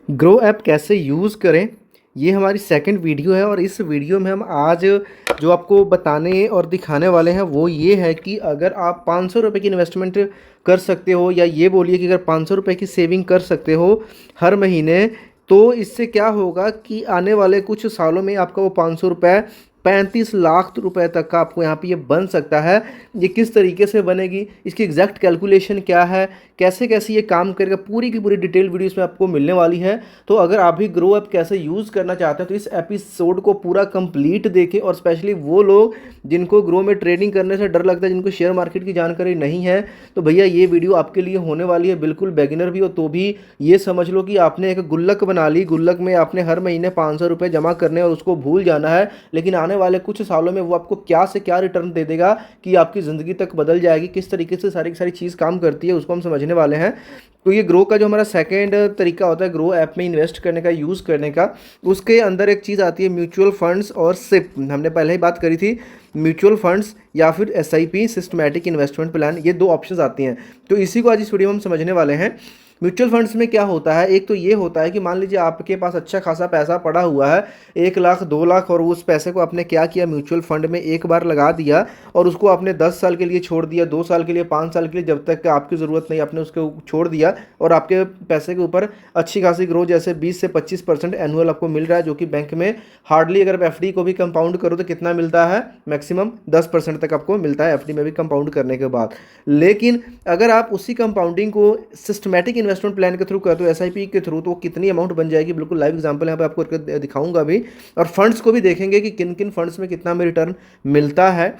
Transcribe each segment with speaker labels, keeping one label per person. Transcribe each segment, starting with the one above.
Speaker 1: Grow app कैसे use करें, ये हमारी सेकंड वीडियो है। और इस वीडियो में हम आज जो आपको बताने और दिखाने वाले हैं वो ये है कि अगर आप 500 रुपये की इन्वेस्टमेंट कर सकते हो, या ये बोलिए कि अगर 500 रुपये की सेविंग कर सकते हो हर महीने, तो इससे क्या होगा कि आने वाले कुछ सालों में आपका वो 500 रुपये 35 लाख रुपए तक का आपको यहाँ पे ये बन सकता है। ये किस तरीके से बनेगी, इसकी एग्जैक्ट कैलकुलेशन क्या है, कैसे कैसे ये काम करेगा, पूरी की पूरी डिटेल वीडियो इसमें आपको मिलने वाली है। तो अगर आप भी ग्रो ऐप कैसे यूज़ करना चाहते हैं तो इस एपिसोड को पूरा कंप्लीट देखें। और स्पेशली वो लोग जिनको ग्रो में ट्रेडिंग करने से डर लगता है, जिनको शेयर मार्केट की जानकारी नहीं है, तो भैया ये वीडियो आपके लिए होने वाली है। बिल्कुल बेगिनर भी हो तो भी ये समझ लो कि आपने एक गुल्लक बना ली, गुल्लक में आपने हर महीने 500 रुपये जमा करने और उसको भूल जाना है, लेकिन आने वाले कुछ सालों में वो आपको क्या से क्या रिटर्न दे देगा कि आपकी ज़िंदगी तक बदल जाएगी। किस तरीके से सारी की सारी चीज़ काम करती है उसको हम समझने वाले हैं। तो ये ग्रो का जो हमारा सेकेंड तरीका होता है ग्रो ऐप में इन्वेस्ट करने का, यूज़ करने का, उसके अंदर एक चीज़ आती है म्यूचुअल फंड्स और सिप। हमने पहले ही बात करी थी, म्यूचुअल फंड्स या फिर एसआईपी सिस्टमैटिक इन्वेस्टमेंट प्लान, ये दो ऑप्शंस आती हैं। तो इसी को आज इस वीडियो में हम समझने वाले हैं। म्यूचुअल फंड्स में क्या होता है, एक तो ये होता है कि मान लीजिए आपके पास अच्छा खासा पैसा पड़ा हुआ है, 1 लाख 2 लाख, और उस पैसे को आपने क्या किया, म्यूचुअल फंड में एक बार लगा दिया और उसको आपने 10 साल के लिए छोड़ दिया, 2 साल के लिए, 5 साल के लिए, जब तक आपकी ज़रूरत नहीं आपने उसको छोड़ दिया। और आपके पैसे के ऊपर अच्छी खासी ग्रोथ, जैसे 20 से 25% एनुअल आपको मिल रहा है, जो कि बैंक में हार्डली, अगर एफडी को भी कंपाउंड करो तो कितना मिलता है, मैक्सिमम 10% तक आपको मिलता है एफडी में भी कंपाउंड करने के बाद। लेकिन अगर आप उसी कंपाउंडिंग को सिस्टमैटिक इन्वेस्टमेंट प्लान के थ्रू करते हो, एसआईपी के थ्रू, तो कितनी अमाउंट बन जाएगी, बिल्कुल लाइव एग्जांपल यहाँ पे आपको करके दिखाऊंगा भी। और फंड्स को भी देखेंगे कि किन किन फंड्स में कितना में रिटर्न मिलता है।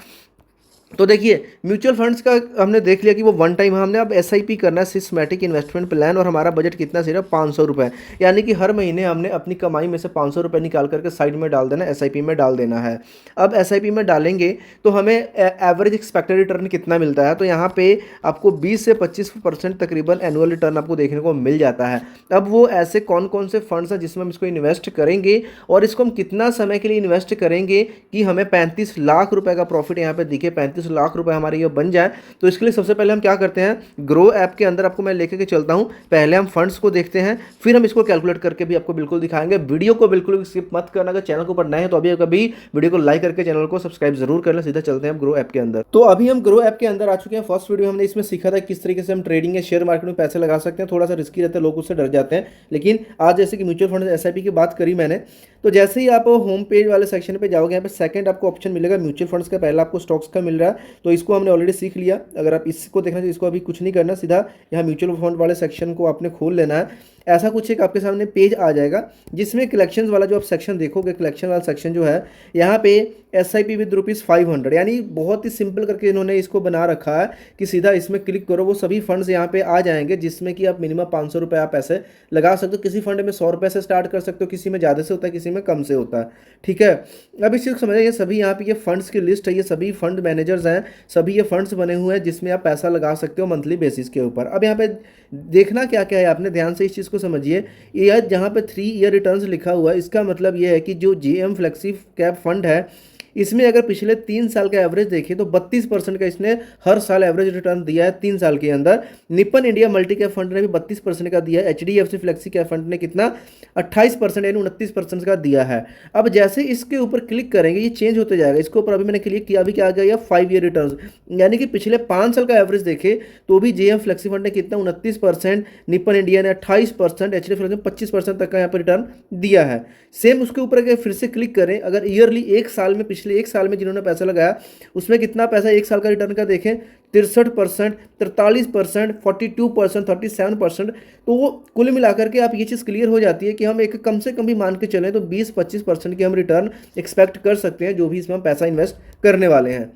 Speaker 1: तो देखिए, म्यूचुअल फंड्स का हमने देख लिया कि वो वन टाइम, हमने अब एसआईपी करना है, सिस्टमैटिक इन्वेस्टमेंट प्लान, और हमारा बजट कितना, सिर्फ 500 रुपये। यानी कि हर महीने हमने अपनी कमाई में से 500 रुपये निकाल करके साइड में डाल देना, एसआईपी में डाल देना है। अब एसआईपी में डालेंगे तो हमें एवरेज एक्सपेक्टेड रिटर्न कितना मिलता है, तो यहाँ पे आपको 20 से 25% तकरीबन एनुअल रिटर्न आपको देखने को मिल जाता है। अब वो ऐसे कौन कौन से फंड्स हैं जिसमें हम इसको इन्वेस्ट करेंगे और इसको हम कितना समय के लिए इन्वेस्ट करेंगे कि हमें 35 लाख रुपए का प्रॉफिट यहाँ पे दिखे, 35 लाख रुपए हमारे ये बन जाए। तो इसके लिए सबसे पहले हम क्या करते हैं, ग्रो ऐप के अंदर आपको मैं लेके के चलता हूँ। पहले हम फंड्स को देखते हैं, फिर हम इसको कैलकुलेट करके भी आपको बिल्कुल दिखाएंगे। वीडियो को बिल्कुल स्किप मत करना। अगर चैनल को पर नए हैं तो अभी कभी वीडियो को लाइक करके चैनल को सब्सक्राइब जरूर कर लें। सीधा चलते हैं हम ग्रो ऐप के अंदर। तो अभी हम ग्रो ऐप के अंदर आ चुके हैं। फर्स्ट वीडियो हमने इसमें सीखा था किस तरीके से हम ट्रेडिंग या शेयर मार्केट में पैसे लगा सकते हैं। थोड़ा सा रिस्की रहता है, लोग उससे डर जाते हैं, लेकिन आज जैसे कि म्यूचुअल फंड एसआईपी की बात करी मैंने, तो जैसे ही आप होम पेज वाले सेक्शन पे जाओगे, यहाँ पे सेकंड आपको ऑप्शन मिलेगा म्यूचुअल फंड्स का, पहला आपको स्टॉक्स का मिल रहा है, तो इसको हमने ऑलरेडी सीख लिया। अगर आप इसको देखना चाहिए, इसको अभी कुछ नहीं करना, सीधा यहाँ म्यूचुअल फंड वाले सेक्शन को आपने खोल लेना है। ऐसा कुछ एक आपके सामने पेज आ जाएगा जिसमें कलेक्शंस वाला जो आप सेक्शन देखोगे, कलेक्शन वाला सेक्शन जो है, यहाँ पे एसआईपी विद ₹500, यानी बहुत ही सिंपल करके इन्होंने इसको बना रखा है कि सीधा इसमें क्लिक करो, वो सभी फंड्स यहाँ पे आ जाएंगे जिसमें कि आप मिनिमम 500 रुपये आप पैसे लगा सकते हो। किसी फंड में 100 रुपये से स्टार्ट कर सकते हो, किसी में ज़्यादा से होता है, किसी में कम से होता है। ठीक है, अब इस चीज़ को समझिए, ये सभी यहाँ पे ये फंड्स की लिस्ट है, ये सभी फंड मैनेजर्स हैं, सभी ये फंड्स बने हुए हैं जिसमें आप पैसा लगा सकते हो मंथली बेसिस के ऊपर। अब यहाँ पे देखना क्या क्या है, आपने ध्यान से इस चीज़ को समझिए। ये जहाँ पे 3 ईयर रिटर्न्स लिखा हुआ है, इसका मतलब ये है कि जो जेएम फ्लेक्सी कैप फंड है, इसमें अगर पिछले 3 साल का एवरेज देखें तो 32% का इसने हर साल एवरेज रिटर्न दिया है 3 साल के अंदर। Nippon India multi cap fund ने भी 32% का दिया है। एचडीएफसी फ्लेक्सी कैप फंड ने कितना, 28% यानी 29% का दिया है। अब जैसे इसके ऊपर क्लिक करेंगे ये चेंज होते जाएगा। इसके ऊपर अभी मैंने क्लिक किया, अभी क्या आ गया, 5 ईयर रिटर्न, यानी कि पिछले 5 साल का एवरेज देखे तो भी जेएम फ्लेक्सी फंड ने कितना, 29%, निपन इंडिया ने 28%, एचडीएफसी ने 25% तक का यहाँ पर रिटर्न दिया है। सेम उसके ऊपर अगर फिर से क्लिक करें, अगर ईयरली एक साल में, पिछले एक साल में जिन्होंने पैसा लगाया उसमें कितना पैसा एक साल का रिटर्न का देखें, 63%, 43%, 42%, 37%। तो वो कुल मिलाकर के आप ये चीज़ क्लियर हो जाती है कि हम एक कम से कम भी मान के चलें तो 20-25% की हम रिटर्न एक्सपेक्ट कर सकते हैं जो भी इसमें हम पैसा इन्वेस्ट करने वाले हैं।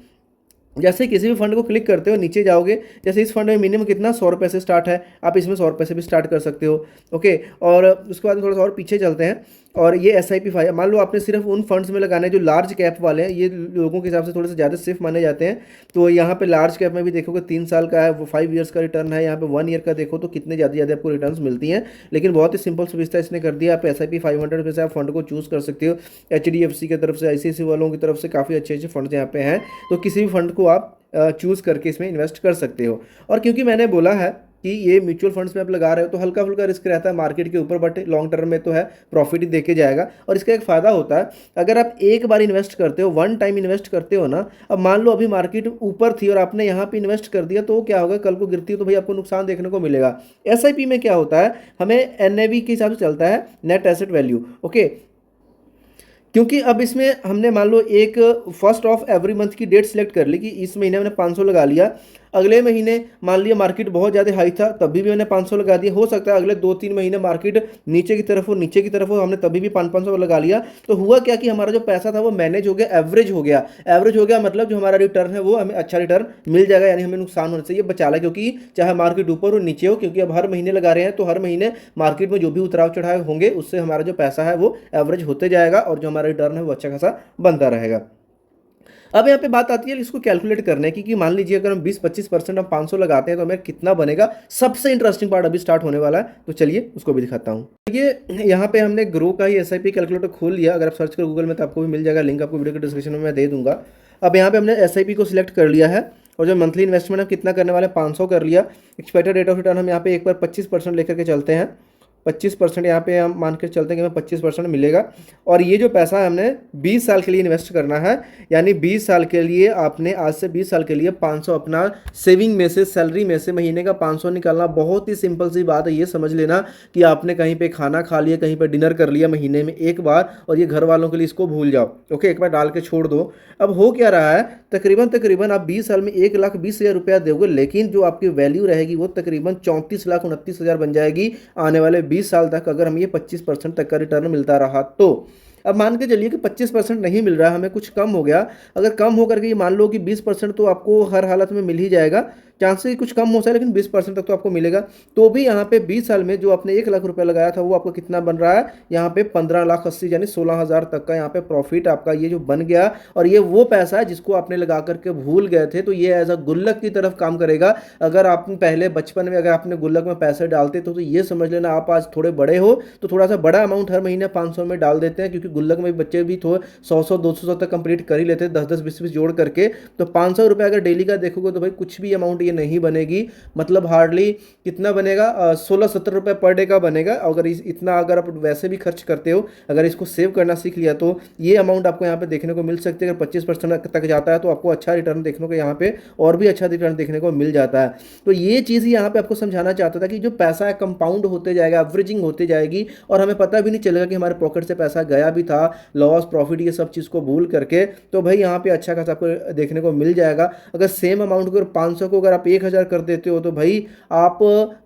Speaker 1: जैसे किसी भी फंड को क्लिक करते हो, नीचे जाओगे, जैसे इस फंड में मिनिमम कितना, 100 रुपये से स्टार्ट है, आप इसमें 100 रुपये से भी स्टार्ट कर सकते हो। ओके, और उसके बाद थोड़ा सा और पीछे चलते हैं। और ये एसआईपी फाइव, मान लो आपने सिर्फ उन फंड्स में लगाना है जो लार्ज कैप वाले हैं, ये लोगों के हिसाब से थोड़े से ज़्यादा सेफ माने जाते हैं। तो यहाँ पे लार्ज कैप में भी देखोगे 3 साल का है, वो 5 ईयर्स का रिटर्न है। यहाँ पे 1 ईयर का देखो तो कितने ज़्यादा आपको रिटर्न मिलती हैं। लेकिन बहुत ही सिंपल सुविधा इसने कर दिया, आप एसआईपी 500 में से आप फंड को चूज़ कर सकते हो। एचडीएफसी की तरफ से, आईसीआईसी वालों की तरफ से काफ़ी अच्छे अच्छे फंड्स यहाँ पे हैं, तो किसी भी फंड को आप चूज़ करके इसमें इन्वेस्ट कर सकते हो। और क्योंकि मैंने बोला है कि ये म्यूचुअल फंड्स में आप लगा रहे हो तो हल्का फुल्का रिस्क रहता है मार्केट के ऊपर, बट लॉन्ग टर्म में तो है प्रॉफिट ही देके जाएगा। और इसका एक फ़ायदा होता है, अगर आप एक बार इन्वेस्ट करते हो, वन टाइम इन्वेस्ट करते हो ना, अब मान लो अभी मार्केट ऊपर थी और आपने यहाँ पे इन्वेस्ट कर दिया, तो क्या होगा, कल को गिरती है तो भाई आपको नुकसान देखने को मिलेगा। एसआईपी में क्या होता है, हमें एनएवी के हिसाब से चलता है, नेट एसेट वैल्यू, ओके। क्योंकि अब इसमें हमने मान लो एक फर्स्ट ऑफ एवरी मंथ की डेट सेलेक्ट कर ली कि इस महीने मैंने 500 लगा लिया, अगले महीने मान लिया मार्केट बहुत ज़्यादा हाई था तभी भी मैंने 500 लगा दिया, हो सकता है अगले 2-3 महीने मार्केट नीचे की तरफ हो हमने तभी भी 500 लगा लिया। तो हुआ क्या कि हमारा जो पैसा था वो मैनेज हो गया, एवरेज हो गया। एवरेज हो गया मतलब जो हमारा रिटर्न है वो हमें अच्छा रिटर्न मिल जाएगा, यानी हमें नुकसान होने से ये बचा ला, क्योंकि चाहे मार्केट ऊपर हो नीचे हो, क्योंकि अब हर महीने लगा रहे हैं तो हर महीने मार्केट में जो भी उतराव चढ़ाव होंगे उससे हमारा जो पैसा है वो एवरेज होते जाएगा और जो हमारा रिटर्न है वो अच्छा खासा बनता रहेगा। अब यहाँ पे बात आती है इसको कैलकुलेट करने की कि मान लीजिए अगर हम 20-25% हम 500 लगाते हैं तो हमें कितना बनेगा। सबसे इंटरेस्टिंग पार्ट अभी स्टार्ट होने वाला है, तो चलिए उसको भी दिखाता हूँ। देखिए यहाँ पे हमने ग्रो का ही एसआईपी कैलकुलेटर खोल लिया, अगर आप सर्च करो गूगल में तो आपको भी मिल जाएगा, लिंक आपको वीडियो के डिस्क्रिप्शन में मैं दे दूंगा। अब यहाँ पे हमने एसआईपी को सिलेक्ट कर लिया है और जो मंथली इन्वेस्टमेंट हम कितना करने वाले 500 कर लिया। एक्सपेक्टेड रेट ऑफ रिटर्न हम यहाँ पे एक बार 25% लेकर के चलते हैं, 25% यहाँ पे हम मान के चलते हैं कि हमें 25% मिलेगा। और ये जो पैसा है हमने 20 साल के लिए इन्वेस्ट करना है, यानी 20 साल के लिए आपने आज से 20 साल के लिए 500 अपना सेविंग में से, सैलरी में से महीने का 500 निकालना। बहुत ही सिंपल सी बात है, ये समझ लेना कि आपने कहीं पे खाना खा लिया, कहीं पे डिनर कर लिया महीने में एक बार, और ये घर वालों के लिए इसको भूल जाओ, ओके, एक बार डाल के छोड़ दो। अब हो क्या रहा है, तकरीबन आप 20 साल में 1,20,000 रुपया दोगे, लेकिन जो आपकी वैल्यू रहेगी वो तकरीबन 34,29,000 बन जाएगी आने वाले 20 साल तक, अगर हम ये 25% तक का रिटर्न मिलता रहा तो। अब मान के चलिए कि 25% नहीं मिल रहा है, हमें कुछ कम हो गया। अगर कम होकर के ये मान लो कि 20% तो आपको हर हालत में मिल ही जाएगा, चांसेस कुछ कम हो सकता है लेकिन 20% तक तो आपको मिलेगा। तो भी यहाँ पे 20 साल में जो आपने 1,00,000 रुपया लगाया था वो आपको कितना बन रहा है, यहाँ पे 15,80,000 यानी 16,000 तक का यहाँ पे प्रॉफिट आपका ये जो बन गया। और ये वो पैसा है जिसको आपने लगा करके भूल गए थे, तो ये एज अ गुल्लक की तरफ काम करेगा। अगर आप पहले बचपन में अगर आपने गुल्लक में पैसे डालते तो ये समझ लेना आप आज थोड़े बड़े हो तो थोड़ा सा बड़ा अमाउंट हर महीने 500 में डाल देते हैं, क्योंकि गुल्लक में बच्चे भी थोड़े 100-200 तक कंप्लीट कर ही लेते हैं, 10-10, 20-20 जोड़ करके। तो 500 रुपये अगर डेली का देखोगे तो भाई कुछ भी अमाउंट ये नहीं बनेगी, मतलब हार्डली कितना बनेगा, 16-17 रुपये पर डे का बनेगा। अगर इतना अगर आप वैसे भी खर्च करते हो, अगर इसको सेव करना सीख लिया तो ये अमाउंट आपको यहाँ पे देखने को मिल सकती है। अगर 25% तक जाता है तो आपको अच्छा रिटर्न देखने को यहाँ पे और भी अच्छा रिटर्न देखने को मिल जाता है। तो ये चीज़ यहाँ पे आपको समझाना चाहता था कि जो पैसा है कंपाउंड होते जाएगा, एवरेजिंग होती जाएगी और हमें पता भी नहीं चलेगा कि हमारे पॉकेट से पैसा गया भी था, लॉस प्रॉफिट ये सब चीज़ को भूल करके। तो भाई यहाँ पे अच्छा खासा आपको देखने को मिल जाएगा। अगर सेम अमाउंट को 500 को अगर आप 1,000 कर देते हो तो भाई आप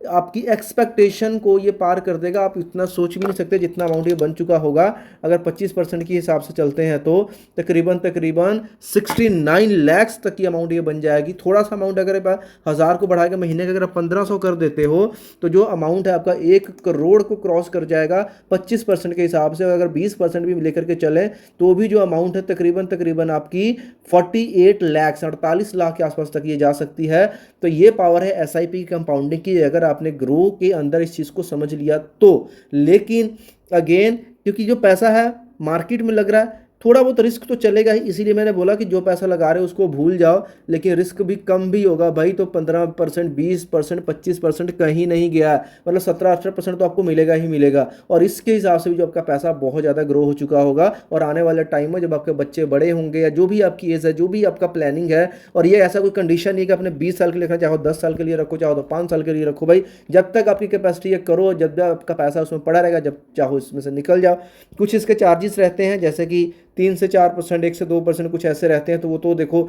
Speaker 1: आपकी एक्सपेक्टेशन को ये पार कर देगा। आप इतना सोच भी नहीं सकते जितना अमाउंट ये बन चुका होगा। अगर 25% के हिसाब से चलते हैं तो तकरीबन 69 लाख तक की अमाउंट ये बन जाएगी। थोड़ा सा अमाउंट अगर 1,000 को बढ़ा के महीने का अगर आप 1,500 कर देते हो तो जो अमाउंट है आपका 1 करोड़ को क्रॉस कर जाएगा 25% के हिसाब से। अगर 20% भी लेकर के चले तो भी जो अमाउंट है तकरीबन आपकी 48 लाख के आसपास तक ये जा सकती है। तो ये पावर है एसआईपी कंपाउंडिंग की, अगर आपने ग्रो के अंदर इस चीज़ को समझ लिया तो। लेकिन अगेन क्योंकि जो पैसा है मार्केट में लग रहा है, थोड़ा बहुत रिस्क तो चलेगा ही, इसीलिए मैंने बोला कि जो पैसा लगा रहे हो उसको भूल जाओ, लेकिन रिस्क भी कम भी होगा भाई। तो 15%, 20%, 25% कहीं नहीं गया, मतलब 17-18% तो आपको मिलेगा ही मिलेगा। और इसके हिसाब से भी जो आपका पैसा बहुत ज़्यादा ग्रो हो चुका होगा और आने वाले टाइम में जब आपके बच्चे बड़े होंगे या जो भी आपकी एज है, जो भी आपका प्लानिंग है, और ये ऐसा कोई कंडीशन नहीं कि आपने 20 साल के लिए रखना, चाहो 10 साल के लिए रखो, चाहो तो 5 साल के लिए रखो भाई, जब तक आपकी कैपेसिटी है करो, जब तक आपका पैसा उसमें पड़ा रहेगा, जब चाहो इसमें से निकल जाओ। कुछ इसके चार्जेस रहते हैं जैसे कि 3 से 4%, 1 से 2% कुछ ऐसे रहते हैं। तो वो तो देखो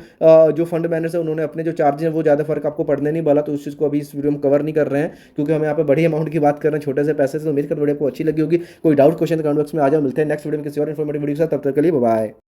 Speaker 1: जो फंड मैनेजर है उन्होंने अपने जो चार्जेस हैं वो ज़्यादा फर्क आपको पड़ने नहीं वाला, तो उस चीज़ को अभी इस वीडियो में कवर नहीं कर रहे हैं क्योंकि हम यहाँ पे बड़ी अमाउंट की बात कर रहे हैं छोटे से पैसे से। तो उम्मीद कर वीडियो को अच्छी लगी होगी। कोई डाउट क्वेश्चन कमेंट बॉक्स में आ जाओ। मिलते हैं नेक्स्ट वीडियो में किसी और इन्फॉर्मेटिव वीडियो के साथ, तब तक के लिए बाय।